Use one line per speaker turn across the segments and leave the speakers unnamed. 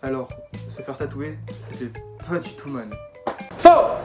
Alors, se faire tatouer, ça fait pas du tout mal.
Faux!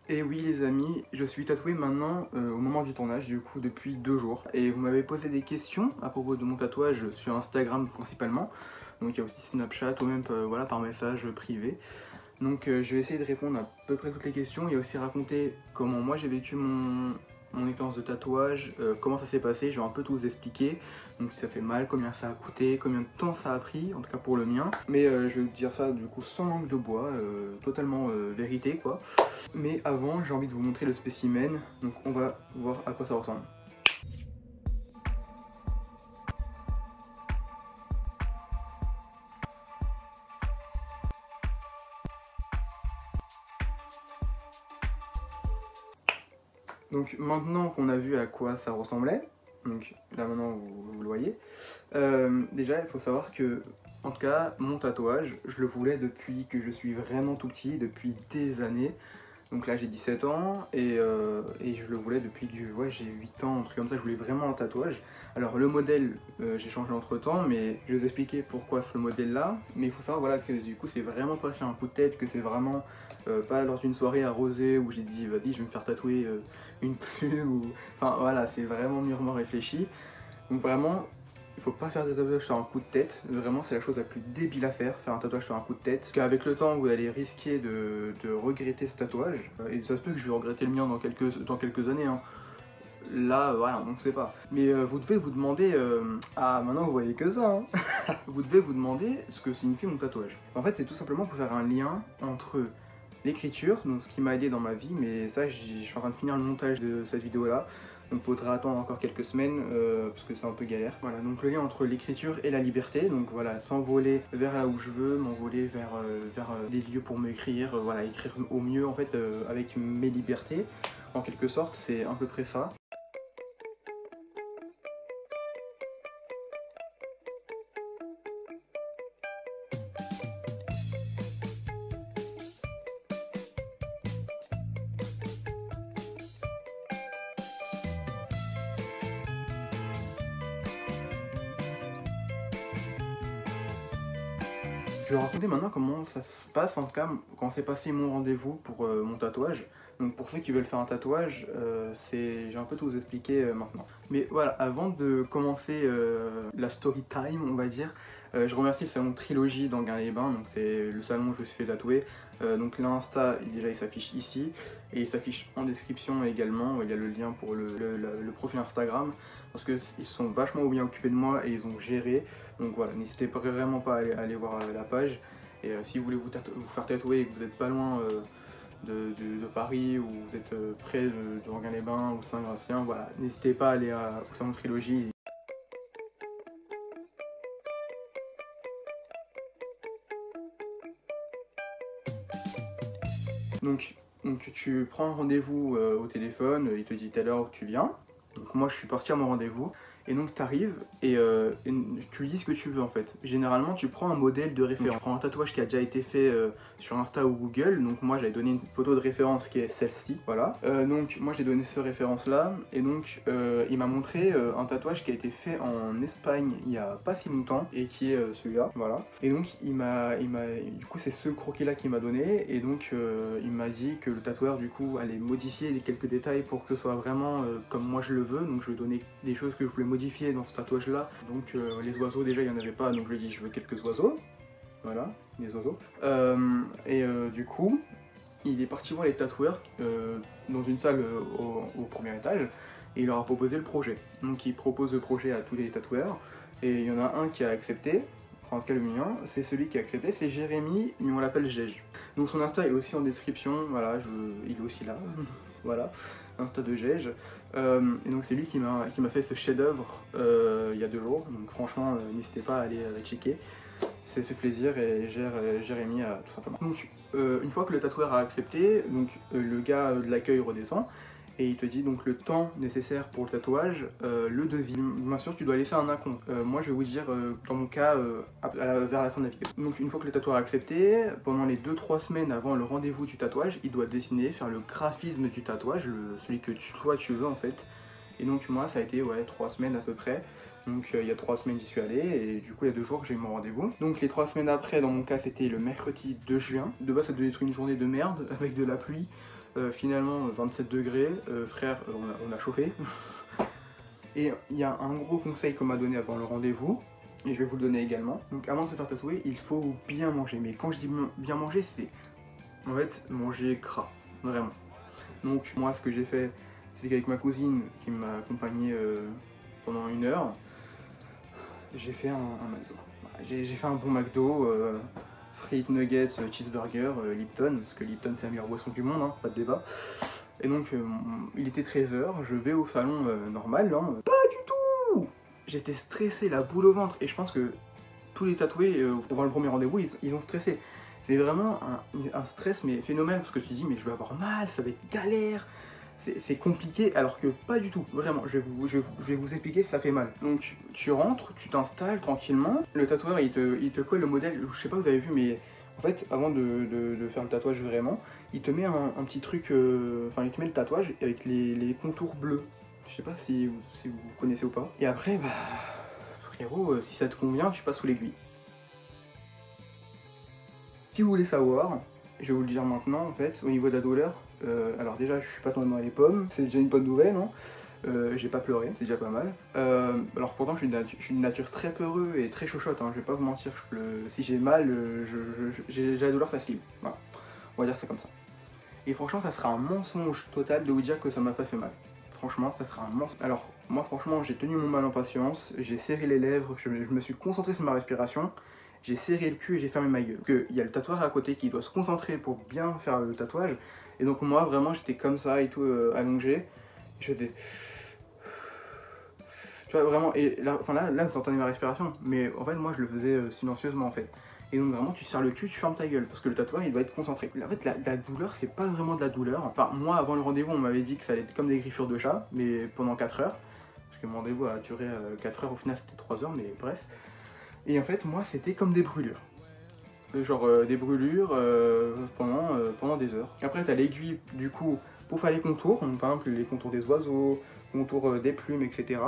Et oui les amis, je suis tatoué maintenant au moment du tournage, du coup depuis 2 jours. Et vous m'avez posé des questions à propos de mon tatouage sur Instagram principalement. Donc il y a aussi Snapchat ou même voilà, par message privé. Donc je vais essayer de répondre à peu près toutes les questions et aussi raconter comment moi j'ai vécu mon expérience de tatouage, comment ça s'est passé, je vais un peu tout vous expliquer. Donc si ça fait mal, combien ça a coûté, combien de temps ça a pris, en tout cas pour le mien. Mais je vais vous dire ça du coup sans langue de bois, totalement vérité quoi. Mais avant j'ai envie de vous montrer le spécimen, donc on va voir à quoi ça ressemble. Donc maintenant qu'on a vu à quoi ça ressemblait, donc là maintenant vous le voyez, déjà il faut savoir que, en tout cas mon tatouage, je le voulais depuis que je suis vraiment tout petit, depuis des années. Donc là j'ai 17 ans et je le voulais depuis que j'ai 8 ans, un truc comme ça, je voulais vraiment un tatouage. Alors le modèle, j'ai changé entre temps, mais je vais vous expliquer pourquoi ce modèle là. Mais il faut savoir voilà, que du coup c'est vraiment pas sur un coup de tête, que c'est vraiment pas lors d'une soirée arrosée où j'ai dit vas-y je vais me faire tatouer une plume ou... Enfin voilà, c'est vraiment mûrement réfléchi. Donc vraiment, il faut pas faire des tatouages sur un coup de tête, vraiment c'est la chose la plus débile à faire un tatouage sur un coup de tête. Parce qu'avec le temps vous allez risquer de regretter ce tatouage, et ça se peut que je vais regretter le mien dans quelques années, hein. Là voilà, on ne sait pas. Mais vous devez vous demander, ah maintenant vous voyez que ça, hein. Vous devez vous demander ce que signifie mon tatouage. En fait c'est tout simplement pour faire un lien entre l'écriture, donc ce qui m'a aidé dans ma vie, mais ça je suis en train de finir le montage de cette vidéo là. Donc il faudra attendre encore quelques semaines parce que c'est un peu galère. Voilà, donc le lien entre l'écriture et la liberté, donc voilà, s'envoler vers là où je veux, m'envoler vers des lieux pour m'écrire, voilà, écrire au mieux en fait avec mes libertés. En quelque sorte, c'est à peu près ça. Je vais raconter maintenant comment ça se passe, en tout cas quand s'est passé mon rendez-vous pour mon tatouage. Donc pour ceux qui veulent faire un tatouage, j'ai un peu tout vous expliquer maintenant. Mais voilà, avant de commencer la story time, on va dire, je remercie le salon Trilogie d'Anguin-les-Bains, donc c'est le salon où je me suis fait tatouer. Donc l'Insta, déjà il s'affiche ici, et il s'affiche en description également, il y a le lien pour le profil Instagram, parce qu'ils se sont vachement bien occupés de moi et ils ont géré. Donc voilà, n'hésitez vraiment pas à aller voir la page. Et si vous voulez vous faire tatouer et que vous n'êtes pas loin de Paris, ou vous êtes près de Anguin-les-Bains ou de Saint-Gratien, voilà, n'hésitez pas à aller au salon Trilogie. Donc tu prends un rendez-vous au téléphone, il te dit telle heure tu viens. Donc moi je suis parti à mon rendez-vous. Et donc tu arrives et tu lui dis ce que tu veux en fait. Généralement tu prends un modèle de référence. Tu prends un tatouage qui a déjà été fait sur Insta ou Google. Donc moi j'avais donné une photo de référence qui est celle-ci. Voilà. Donc moi j'ai donné ce référence là. Et donc il m'a montré un tatouage qui a été fait en Espagne il y a pas si longtemps. Et qui est celui-là. Voilà. Et donc du coup c'est ce croquis là qu'il m'a donné. Et donc il m'a dit que le tatoueur du coup allait modifier quelques détails pour que ce soit vraiment comme moi je le veux. Donc je lui ai donné des choses que je voulais modifier dans ce tatouage là. Donc les oiseaux déjà il n'y en avait pas, donc je lui ai dit je veux quelques oiseaux. Voilà, les oiseaux. Du coup il est parti voir les tatoueurs dans une salle au premier étage et il leur a proposé le projet. Donc il propose le projet à tous les tatoueurs et il y en a un qui a accepté. Enfin, en tout cas le mien, c'est celui qui a accepté, c'est Jérémy, mais on l'appelle Gege. Donc son Insta est aussi en description, voilà, il est aussi là, voilà, Insta de Gege. Et donc c'est lui qui m'a fait ce chef-d'œuvre il y a 2 jours, donc franchement n'hésitez pas à aller checker, ça fait plaisir et Jérémy tout simplement. Donc une fois que le tatoueur a accepté, donc le gars de l'accueil redescend. Et il te dit donc le temps nécessaire pour le tatouage, le devis. Bien sûr, tu dois laisser un acompte. Moi, je vais vous dire, dans mon cas, vers la fin de la vidéo. Donc, une fois que le tatoueur a accepté, pendant les 2-3 semaines avant le rendez-vous du tatouage, il doit dessiner, faire le graphisme du tatouage, celui que toi tu veux en fait. Et donc, moi, ça a été 3 semaines à peu près. Donc il y a 3 semaines j'y suis allé et du coup il y a 2 jours j'ai eu mon rendez-vous. Donc les 3 semaines après, dans mon cas c'était le mercredi 2 juin. De base ça devait être une journée de merde avec de la pluie. Finalement 27 degrés, frère on a chauffé. Et il y a un gros conseil qu'on m'a donné avant le rendez-vous, et je vais vous le donner également. Donc avant de se faire tatouer, il faut bien manger. Mais quand je dis bien manger, c'est en fait manger gras, vraiment. Donc moi ce que j'ai fait, c'est qu'avec ma cousine qui m'a accompagné pendant 1 heure, j'ai fait un McDo. J'ai fait un bon McDo, frites, nuggets, cheeseburger, Lipton, parce que Lipton c'est la meilleure boisson du monde, hein, pas de débat. Et donc il était 13 h, je vais au salon normal, hein. Pas du tout. J'étais stressé, la boule au ventre, et je pense que tous les tatoués, devant le premier rendez-vous, ils ont stressé. C'est vraiment un stress mais phénoménal, parce que tu te dis mais je vais avoir mal, ça va être galère, c'est compliqué, alors que pas du tout, vraiment, je vais vous expliquer si ça fait mal. Donc tu rentres, tu t'installes tranquillement, le tatoueur il te colle le modèle, je sais pas si vous avez vu, mais en fait avant de faire le tatouage vraiment, il te met un petit truc, enfin il te met le tatouage avec les contours bleus. Je sais pas si vous connaissez ou pas. Et après, bah frérot, si ça te convient, tu passes sous l'aiguille. Si vous voulez savoir, je vais vous le dire maintenant en fait, au niveau de la douleur, alors déjà je suis pas tombé dans les pommes, c'est déjà une bonne nouvelle, hein. J'ai pas pleuré, c'est déjà pas mal. Alors pourtant je suis d'une nature très peureux et très chochotte, hein, je vais pas vous mentir, si j'ai mal, j'ai la douleur facile, voilà. On va dire ça comme ça. Et franchement ça sera un mensonge total de vous dire que ça m'a pas fait mal. Franchement ça sera un mensonge. Alors moi franchement j'ai tenu mon mal en patience, j'ai serré les lèvres, je me suis concentré sur ma respiration. J'ai serré le cul et j'ai fermé ma gueule. Il y a le tatoueur à côté qui doit se concentrer pour bien faire le tatouage. Et donc moi vraiment j'étais comme ça et tout allongé. J'étais... Tu vois vraiment, et là, enfin là vous entendez ma respiration. Mais en fait moi je le faisais silencieusement en fait. Et donc vraiment tu serres le cul, tu fermes ta gueule. Parce que le tatoueur il doit être concentré. En fait la douleur c'est pas vraiment de la douleur. Enfin moi avant le rendez-vous on m'avait dit que ça allait être comme des griffures de chat. Mais pendant 4 heures. Parce que mon rendez-vous a duré 4 heures, au final c'était 3 heures mais bref. Et en fait, moi, c'était comme des brûlures. Genre des brûlures pendant des heures. Après, t'as l'aiguille, du coup, pour faire les contours. Donc, par exemple, les contours des oiseaux, contours des plumes, etc.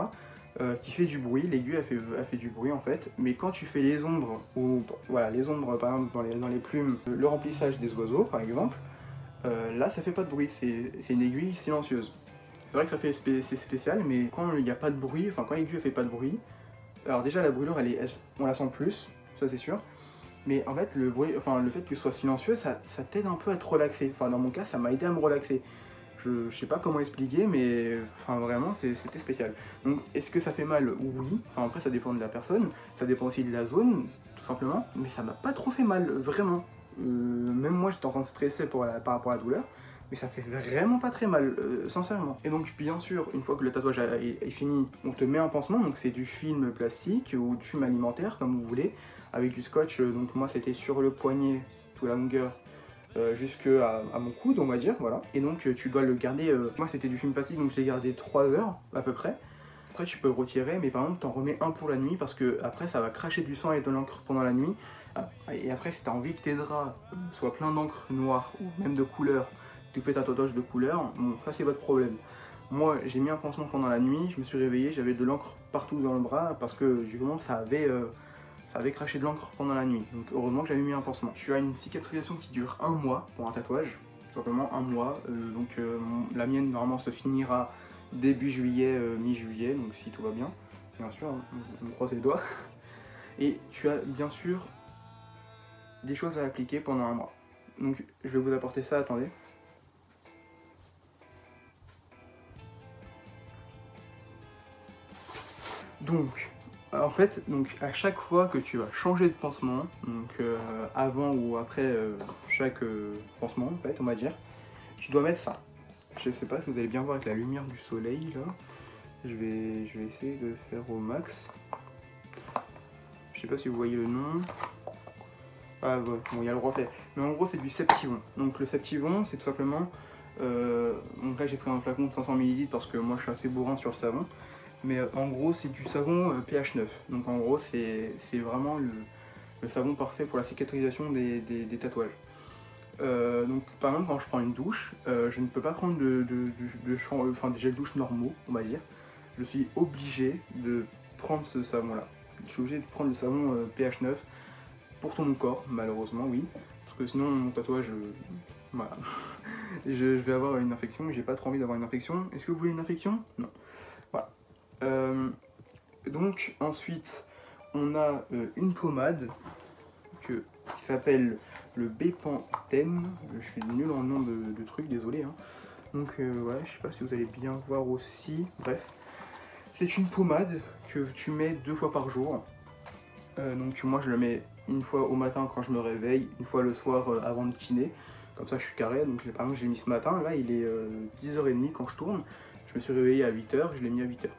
Qui fait du bruit. L'aiguille, elle fait du bruit, en fait. Mais quand tu fais les ombres, ou voilà, les ombres, par exemple, dans les plumes, le remplissage des oiseaux, par exemple, là, ça fait pas de bruit. C'est une aiguille silencieuse. C'est vrai que c'est spécial, mais quand il n'y a pas de bruit, enfin, quand l'aiguille, elle fait pas de bruit, alors déjà la brûlure on la sent plus, ça c'est sûr, mais en fait le bruit, enfin le fait que ce soit silencieux, ça t'aide un peu à te relaxer. Enfin dans mon cas ça m'a aidé à me relaxer. Je sais pas comment expliquer, mais enfin vraiment c'était spécial. Donc est-ce que ça fait mal? Oui, enfin après ça dépend de la personne, ça dépend aussi de la zone, tout simplement, mais ça m'a pas trop fait mal, vraiment. Même moi j'étais en train de stresser par rapport à la douleur, mais ça fait vraiment pas très mal, sincèrement. Et donc bien sûr, une fois que le tatouage est fini, on te met un pansement, donc c'est du film plastique ou du film alimentaire, comme vous voulez, avec du scotch, donc moi c'était sur le poignet, toute la longueur, jusqu'à mon coude, on va dire, voilà. Et donc tu dois le garder, moi c'était du film plastique, donc je l'ai gardé 3 heures, à peu près. Après tu peux le retirer, mais par exemple t'en remets un pour la nuit, parce que après ça va cracher du sang et de l'encre pendant la nuit. Et après si t'as envie que tes draps soient pleins d'encre noire, ou même de couleur, si vous faites un tatouage de couleur, bon, ça c'est votre problème. Moi j'ai mis un pansement pendant la nuit, je me suis réveillé, j'avais de l'encre partout dans le bras parce que justement ça avait craché de l'encre pendant la nuit. Donc heureusement que j'avais mis un pansement. Tu as une cicatrisation qui dure 1 mois pour un tatouage, simplement 1 mois. La mienne normalement se finira début juillet, mi-juillet, donc si tout va bien, bien sûr, hein, on me croise les doigts. Et tu as bien sûr des choses à appliquer pendant 1 mois. Donc je vais vous apporter ça, attendez. Donc, en fait, à chaque fois que tu vas changer de pansement, donc avant ou après chaque pansement, en fait, on va dire, tu dois mettre ça. Je sais pas si vous allez bien voir avec la lumière du soleil là. Je vais essayer de faire au max. Je sais pas si vous voyez le nom. Ah ouais, bon, il y a le reflet. Mais en gros, c'est du Septivon. Donc le Septivon, c'est tout simplement. Donc là, j'ai pris un flacon de 500 ml parce que moi, je suis assez bourrin sur le savon. Mais en gros c'est du savon pH 9, donc en gros c'est vraiment le savon parfait pour la cicatrisation des tatouages. Donc par exemple quand je prends une douche, je ne peux pas prendre des gels douche normaux on va dire. Je suis obligé de prendre ce savon-là. Je suis obligé de prendre le savon pH 9 pour tout mon corps, malheureusement, oui. Parce que sinon, mon tatouage, voilà. je vais avoir une infection, j'ai pas trop envie d'avoir une infection. Est-ce que vous voulez une infection? Non. Voilà. Donc, ensuite, on a une pommade qui s'appelle le Bepanthen. Je suis nul en nom de trucs, désolé. Hein. Donc, voilà, je sais pas si vous allez bien voir aussi. Bref, c'est une pommade que tu mets 2 fois par jour. Donc, moi, je le mets une fois au matin quand je me réveille, une fois le soir avant de dîner. Comme ça, je suis carré. Donc, par exemple, j'ai mis ce matin. Là, il est 10h30 quand je tourne. Je me suis réveillé à 8h, je l'ai mis à 8h.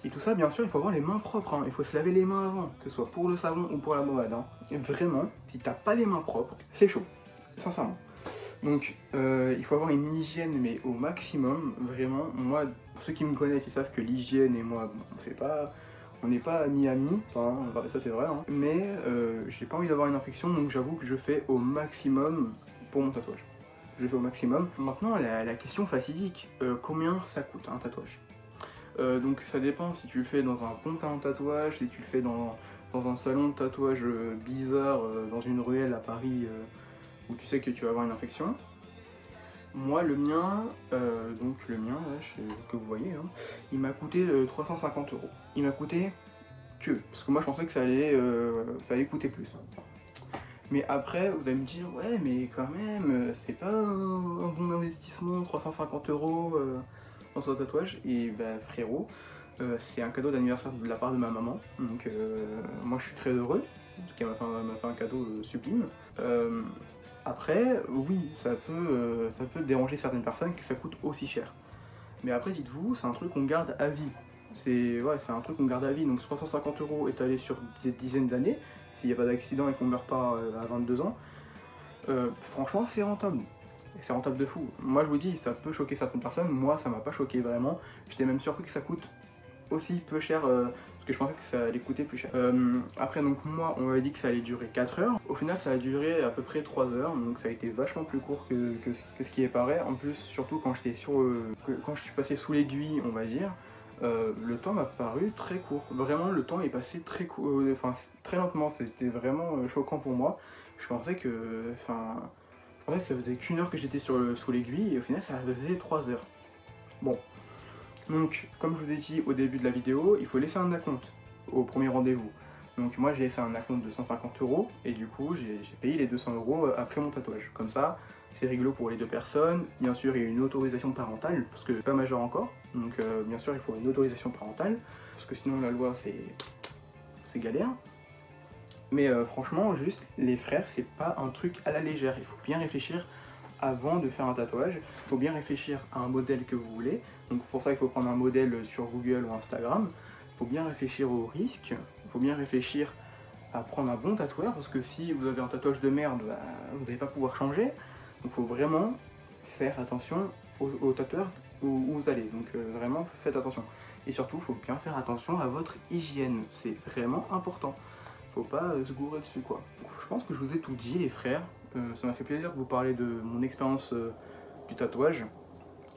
Et tout ça, bien sûr, il faut avoir les mains propres, hein. Il faut se laver les mains avant, que ce soit pour le savon ou pour la pommade. Hein. Et vraiment, si t'as pas les mains propres, c'est chaud, sincèrement. Donc, il faut avoir une hygiène, mais au maximum, vraiment. Moi, ceux qui me connaissent, ils savent que l'hygiène et moi, on n'est pas amis, enfin, ça c'est vrai. Hein. Mais j'ai pas envie d'avoir une infection, donc j'avoue que je fais au maximum pour mon tatouage. Je fais au maximum. Maintenant, la question fatidique, combien ça coûte un tatouage? Donc ça dépend si tu le fais dans un bon salon de tatouage, si tu le fais dans un salon de tatouage bizarre, dans une ruelle à Paris où tu sais que tu vas avoir une infection. Moi le mien, là, que vous voyez, hein, il m'a coûté 350 €. Il m'a coûté que, parce que moi je pensais que ça allait coûter plus. Mais après vous allez me dire, ouais mais quand même, c'est pas un bon investissement, 350 € dans son tatouage. Et bah frérot, c'est un cadeau d'anniversaire de la part de ma maman, donc moi je suis très heureux, elle m'a fait un cadeau sublime. Après, oui, ça peut déranger certaines personnes que ça coûte aussi cher. Mais après, dites-vous, c'est un truc qu'on garde à vie. C'est un truc qu'on garde à vie, donc 350 € étalé sur des dizaines d'années, s'il n'y a pas d'accident et qu'on ne meurt pas à 22 ans, franchement, c'est rentable. C'est rentable de fou. Moi je vous dis, ça peut choquer certaines personnes, moi ça m'a pas choqué vraiment. J'étais même surpris que ça coûte aussi peu cher, parce que je pensais que ça allait coûter plus cher. Après donc moi on m'avait dit que ça allait durer 4 heures. Au final ça a duré à peu près 3 heures, donc ça a été vachement plus court que ce qui est paraît. En plus surtout quand j'étais quand je suis passé sous l'aiguille on va dire, le temps m'a paru très court. Vraiment le temps est passé très court, très lentement, c'était vraiment choquant pour moi. Je pensais que, en fait, ça faisait qu'1 heure que j'étais sous l'aiguille et au final ça faisait 3 heures. Bon, donc comme je vous ai dit au début de la vidéo, il faut laisser un acompte au premier rendez-vous. Donc moi j'ai laissé un acompte de 150 € et du coup j'ai payé les 200 € après mon tatouage. Comme ça, c'est rigolo pour les deux personnes. Bien sûr, il y a une autorisation parentale parce que je suis pas majeur encore. Donc bien sûr, il faut une autorisation parentale parce que sinon la loi c'est galère. Mais franchement, juste les frères, c'est pas un truc à la légère. Il faut bien réfléchir avant de faire un tatouage. Il faut bien réfléchir à un modèle que vous voulez. Donc pour ça, il faut prendre un modèle sur Google ou Instagram. Il faut bien réfléchir aux risques. Il faut bien réfléchir à prendre un bon tatoueur. Parce que si vous avez un tatouage de merde, bah, vous n'allez pas pouvoir changer. Donc il faut vraiment faire attention aux tatoueurs où vous allez. Donc vraiment, faites attention. Et surtout, il faut bien faire attention à votre hygiène. C'est vraiment important. Faut pas se gourer dessus quoi. Je pense que je vous ai tout dit les frères, ça m'a fait plaisir de vous parler de mon expérience du tatouage.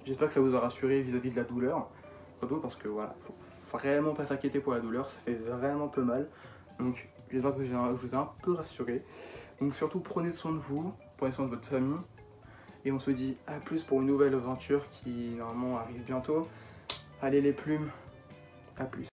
J'espère que ça vous a rassuré vis-à-vis de la douleur, surtout parce que voilà, faut vraiment pas s'inquiéter pour la douleur, ça fait vraiment peu mal, donc j'espère que je vous ai un peu rassuré. Donc surtout prenez soin de vous, prenez soin de votre famille, et on se dit à plus pour une nouvelle aventure qui normalement arrive bientôt. Allez les plumes, à plus.